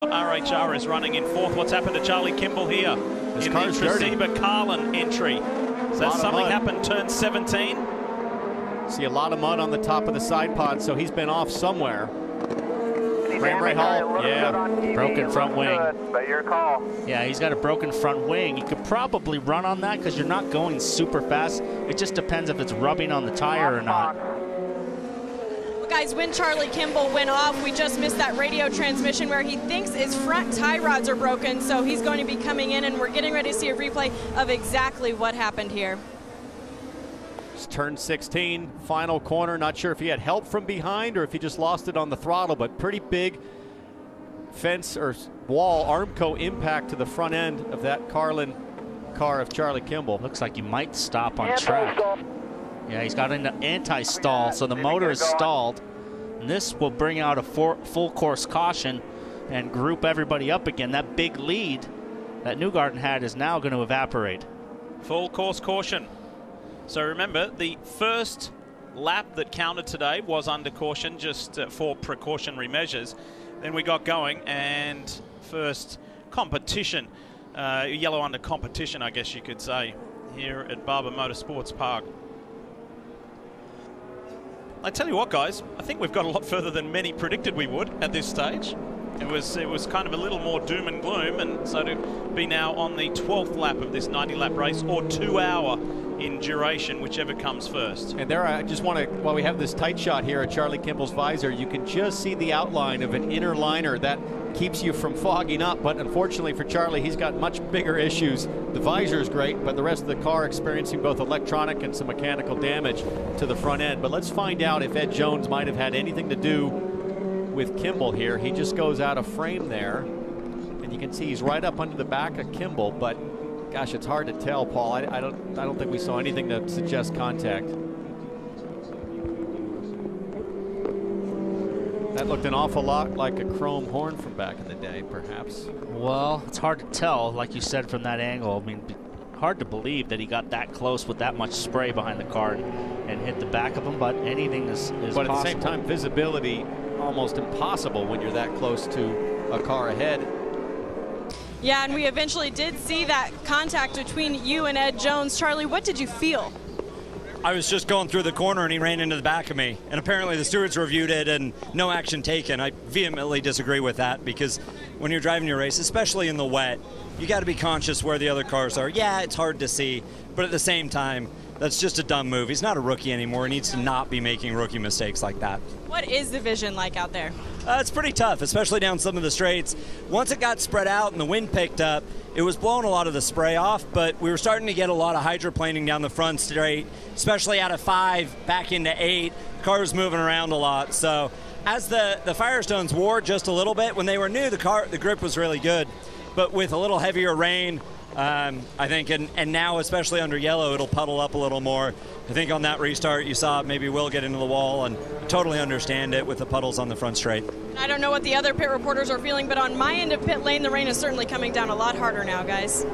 RHR is running in fourth. What's happened to Charlie Kimball here? This in car's the dirty. Carlin entry. So that's something happened, turn 17. See a lot of mud on the top of the side pod, so he's been off somewhere. Ray Hall, yeah, broken front wing. Good, but your call. Yeah, he's got a broken front wing. He could probably run on that because you're not going super fast. It just depends if it's rubbing on the tire or not. Well, guys, when Charlie Kimball went off, we just missed that radio transmission where he thinks his front tie rods are broken, so he's going to be coming in, and we're getting ready to see a replay of exactly what happened here. It's turn 16, final corner. Not sure if he had help from behind or if he just lost it on the throttle, but pretty big fence or wall Armco impact to the front end of that Carlin car of Charlie Kimball. Looks like he might stop on track. Yeah, he's got an anti-stall, so the motor is stalled. And this will bring out a full course caution and group everybody up again. That big lead that Newgarden had is now going to evaporate. Full course caution. So remember, the first lap that counted today was under caution, just for precautionary measures. Then we got going, and first competition, yellow under competition, I guess you could say, here at Barber Motorsports Park. I tell you what, guys, I think we've got a lot further than many predicted we would at this stage. It was kind of a little more doom and gloom, and so to be now on the 12th lap of this 90-lap race, or 2 hour in duration, whichever comes first. And there, I just want to, while we have this tight shot here at Charlie Kimball's visor, you can just see the outline of an inner liner that keeps you from fogging up. But unfortunately for Charlie, he's got much bigger issues. The visor is great, but the rest of the car experiencing both electronic and some mechanical damage to the front end. But let's find out if Ed Jones might have had anything to do with Kimball here. He just goes out of frame there, and you can see he's right up under the back of Kimball, but gosh, it's hard to tell, Paul. I don't think we saw anything to suggest contact. That looked an awful lot like a chrome horn from back in the day, perhaps. Well, it's hard to tell, like you said, from that angle. I mean, hard to believe that he got that close with that much spray behind the car and hit the back of him, but anything is But possible. at the same time, visibility almost impossible when you're that close to a car ahead. Yeah, and we eventually did see that contact between you and Ed Jones. Charlie, what did you feel? I was just going through the corner and he ran into the back of me. And apparently the stewards reviewed it and no action taken. I vehemently disagree with that, because when you're driving your race, especially in the wet, you got to be conscious where the other cars are. Yeah, it's hard to see, but at the same time, that's just a dumb move. He's not a rookie anymore. He needs to not be making rookie mistakes like that. What is the vision like out there? It's pretty tough, especially down some of the straights. Once it got spread out and the wind picked up, it was blowing a lot of the spray off, but we were starting to get a lot of hydroplaning down the front straight, especially out of 5 back into 8. The car was moving around a lot. So as the Firestones wore just a little bit, when they were new, the grip was really good. But with a little heavier rain, I think, and now especially under yellow, it'll puddle up a little more. I think on that restart you saw maybe Will get into the wall, and I totally understand it with the puddles on the front straight. I don't know what the other pit reporters are feeling, but on my end of pit lane, the rain is certainly coming down a lot harder now, guys.